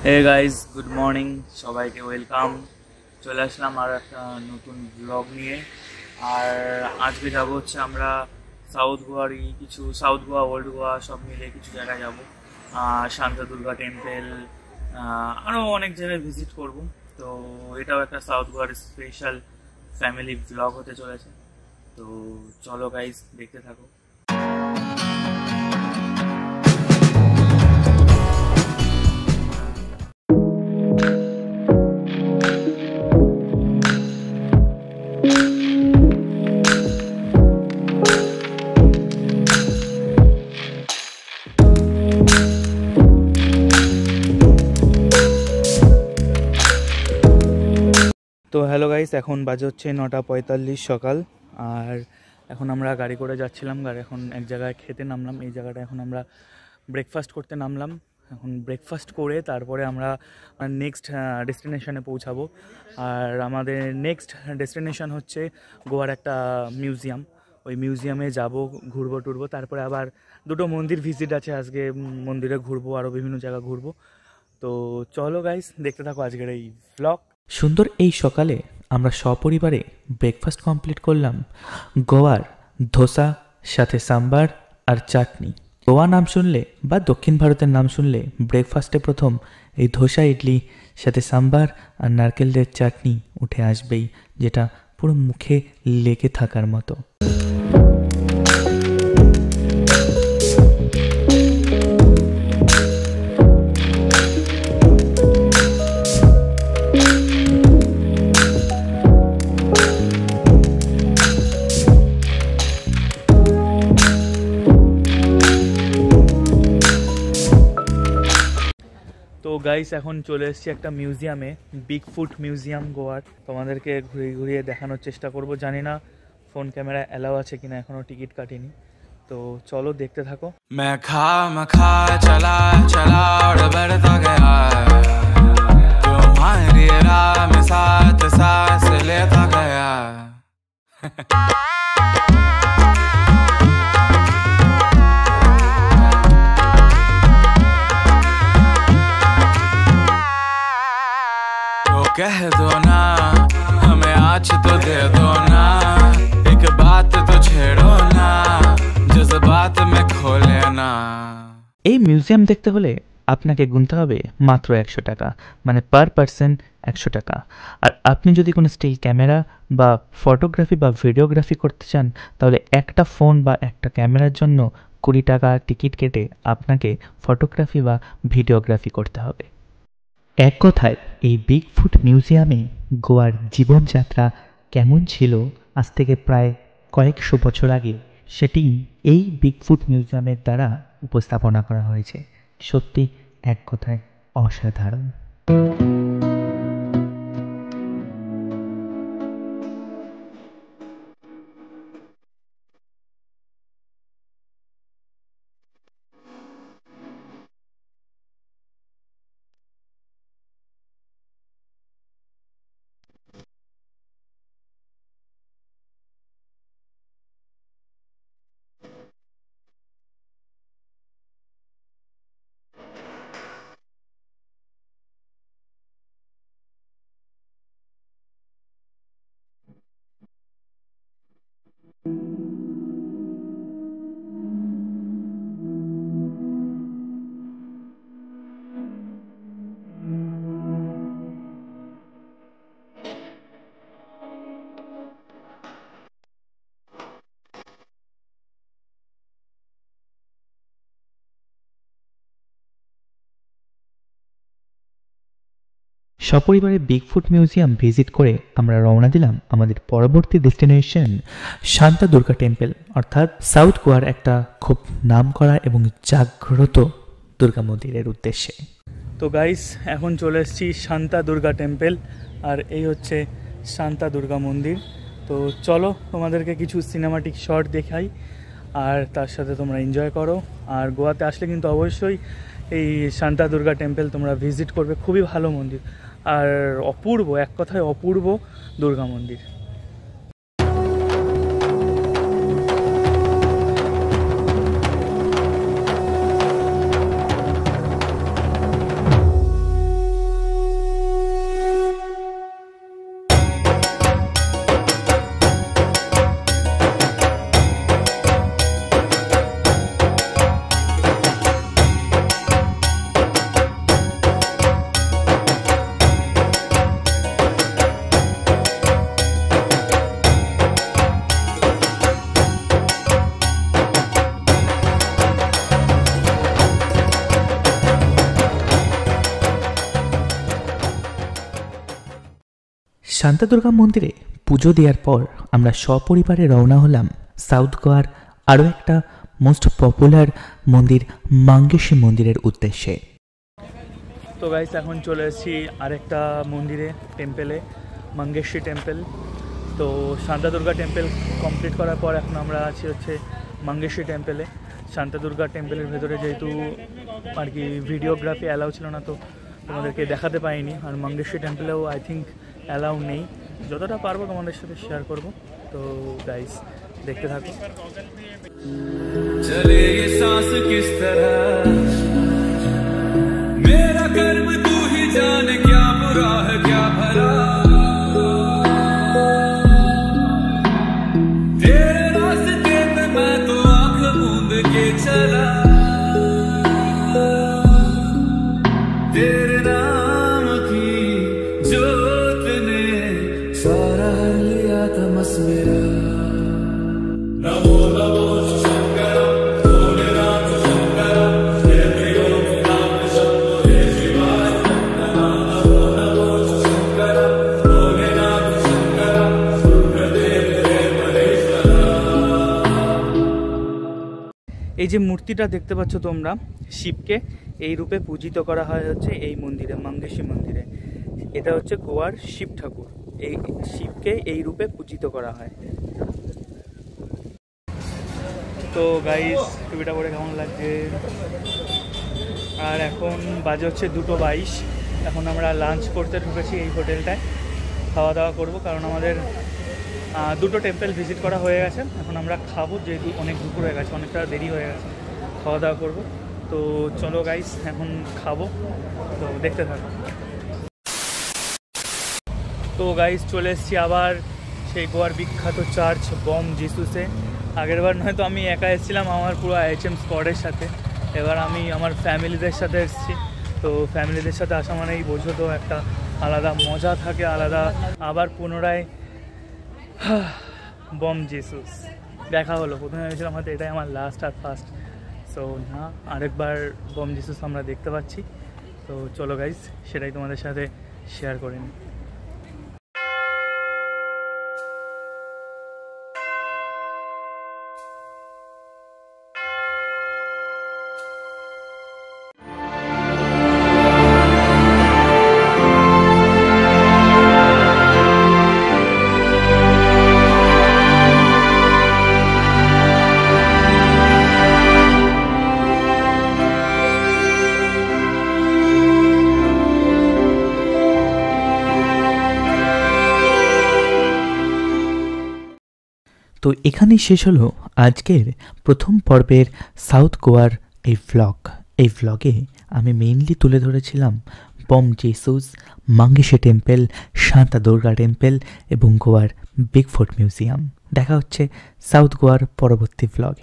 Hey guys, good morning, সবাইকে welcome. চলে আসলাম আর একটা নতুন ব্লগ নিয়ে। আর আজকে যাব হচ্ছে আমরা সাউথ গোয়ারই কিছু, সাউথ গোয়া, ওল্ড গোয়া সব মিলে কিছু জায়গায় যাব। শান্তা দুর্গা টেম্পল, আরও অনেক জায়গায় ভিজিট করব। তো এটাও একটা সাউথ গোয়ার স্পেশাল ফ্যামিলি ব্লগ হতে চলেছে। তো চলো গাইজ, দেখতে থাকো। তো হ্যালো গাইস, এখন বাজে হচ্ছে 9:45 সকাল। আর এখন আমরা গাড়ি করে যাচ্ছিলাম, এখন এক জায়গায় খেতে নামলাম। এই জায়গাটা এখন আমরা ব্রেকফাস্ট করতে নামলাম। এখন ব্রেকফাস্ট করে তারপরে আমরা নেক্সট ডেস্টিনেশনে পৌঁছাবো। আর আমাদের নেক্সট ডেস্টিনেশন হচ্ছে গোয়ার একটা মিউজিয়াম। ওই মিউজিয়ামে যাব, ঘুরবো টুরবো, তারপরে আবার দুটো মন্দির ভিজিট আছে আজকে, মন্দিরে ঘুরবো, আরও বিভিন্ন জায়গা ঘুরবো। তো চলো গাইস, দেখতে থাকো আজকের এই ব্লগ। সুন্দর এই সকালে আমরা সপরিবারে ব্রেকফাস্ট কমপ্লিট করলাম গোয়ার ধোসা সাথে সাম্বার আর চাটনি। গোয়া নাম শুনলে বা দক্ষিণ ভারতের নাম শুনলে ব্রেকফাস্টে প্রথম এই ধোসা ইডলি সাথে সাম্বার আর নারকেলের চাটনি উঠে আসবেই, যেটা পুরো মুখে লেগে থাকার মতো। তো গাইস, এখন চলে এসেছি একটা মিউজিয়ামে, বিগ ফুট মিউজিয়াম গোয়ার। তোমাদেরকে ঘুরিয়ে ঘুরিয়ে দেখানোর চেষ্টা করব। জানি না ফোন ক্যামেরা অ্যালাউ আছে কিনা, এখনো টিকিট কাটিনি। তো চলো দেখতে থাকো। कह दो ना हमें आज तो दे दो ना, एक बात तो छेड़ो ना, जज्बात में खोले ना। এই মিউজিয়াম দেখতে হলে আপনাকে গুনতে হবে মাত্র 100 টাকা, মানে পার পারসন 100 টাকা। আর আপনি যদি কোনো স্টিল ক্যামেরা বা ফটোগ্রাফি বা ভিডিওগ্রাফি করতে চান, তাহলে একটা ফোন বা একটা ক্যামেরার জন্য 20 টাকা টিকিট কেটে আপনাকে ফটোগ্রাফি বা ভিডিওগ্রাফি করতে হবে। এক কথায় এই বিগ ফুট মিউজিয়ামে গোয়ার জীবনযাত্রা কেমন ছিল আজ থেকে প্রায় কয়েকশো বছর আগে, সেটি এই বিগ ফুট মিউজিয়ামের দ্বারা উপস্থাপনা করা হয়েছে। সত্যি এক কথায় অসাধারণ। সপরিবারে বিগ ফুট মিউজিয়াম ভিজিট করে আমরা রওনা দিলাম আমাদের পরবর্তী ডেস্টিনেশন শান্তা দুর্গা টেম্পল, অর্থাৎ সাউথ গোয়ার একটা খুব নামকরা এবং জাগ্রত দুর্গা মন্দিরের উদ্দেশ্যে। তো গাইস, এখন চলে এসেছি শান্তা দুর্গা টেম্পল, আর এই হচ্ছে শান্তা দুর্গা মন্দির। তো চলো তোমাদেরকে কিছু সিনেমাটিক শট দেখাই, আর তার সাথে তোমরা এনজয় করো। আর গোয়াতে আসলে কিন্তু অবশ্যই এই শান্তা দুর্গা টেম্পল তোমরা ভিজিট করবে, খুবই ভালো মন্দির আর অপূর্ব, এক কথায় অপূর্ব দুর্গা মন্দির। শান্তাদুর্গা মন্দিরে পুজো দেওয়ার পর আমরা সপরিবারে রওনা হলাম সাউথ গোয়ার আরও একটা মোস্ট পপুলার মন্দির মাঙ্গেশী মন্দিরের উদ্দেশ্যে। তো গাইস এখন চলে এসেছি আরেকটা মন্দিরে, টেম্পেলে, মাঙ্গেশী টেম্পল। তো শান্তাদুর্গা টেম্পল কমপ্লিট করার পর এখন আমরা আছি হচ্ছে মাঙ্গেশী টেম্পলে। শান্তাদুর্গা টেম্পলের ভেতরে যেহেতু আর কি ভিডিওগ্রাফি অ্যালাউ ছিল না, তো তোমাদেরকে দেখাতে পাইনি। আর মাঙ্গেশী টেম্পলেও আই থিঙ্ক অ্যালাউ নেই। যতটা পারবো তোমাদের সাথে শেয়ার করব। তো গাইস দেখতে থাকো। चले ये सांस किस तरह, मेरा कर्म तू ही जाने, क्या बुरा है क्या भला, तेरे रास्ते पे मैं तो आंख मूंद के चला, तेरे नाम की जोत ने सारा लिया तमस मेरा। नमो नमो এই যে মূর্তিটা দেখতে পাচ্ছ তোমরা, শিবকে এই রূপে পূজিত করা হয় হচ্ছে এই মন্দিরে, মাঙ্গেশী মন্দিরে। এটা হচ্ছে গোয়ার শিব ঠাকুর, এই শিবকে এই রূপে পূজিত করা হয়। তো গাইস ছবিটা পরে কেমন লাগছে? আর এখন বাজে হচ্ছে 2:22। এখন আমরা লাঞ্চ করতে ঢুকেছি এই হোটেলটায়, খাওয়া দাওয়া করবো, কারণ আমাদের দুটো টেম্পল ভিজিট করা হয়ে গেছে। এখন আমরা খাবো, যেহেতু অনেক দুপুর হয়ে গেছে, অনেকটা দেরি হয়ে গেছে, খাওয়া দাওয়া করবো। তো চলো গাইস এখন খাবো, তো দেখতে থাকো। তো গাইস চলে এসেছি আবার সেই গোয়ার বিখ্যাত চার্চ বম জিসুসে। আগেরবার নয়তো আমি একা এসেছিলাম আমার পুরো IHM স্কোয়াডের সাথে, এবার আমি আমার ফ্যামিলিদের সাথে এসেছি। তো ফ্যামিলিদের সাথে আসা মানেই বোঝো তো একটা আলাদা মজা থাকে, আলাদা। আবার পুনরায় বম জিসুস দেখা হলো। প্রথমে ভেবেছিলাম হয়তো এটাই আমার লাস্ট আর ফার্স্ট, সো না, আরেকবার বম জিসুস আমরা দেখতে পাচ্ছি। তো চলো গাইস সেটাই তোমাদের সাথে শেয়ার করে নিই। তো এখানেই শেষ হলো আজকের প্রথম পর্বের সাউথ গোয়ার এই ভ্লগ। এই ভ্লগে আমি মেইনলি তুলে ধরেছিলাম বম জিসুস, মাঙ্গেশী টেম্পল, শান্তাদুর্গা টেম্পল এবং গোয়ার বিগ ফোর্ট মিউজিয়াম। দেখা হচ্ছে সাউথ গোয়ার পরবর্তী ভ্লগে।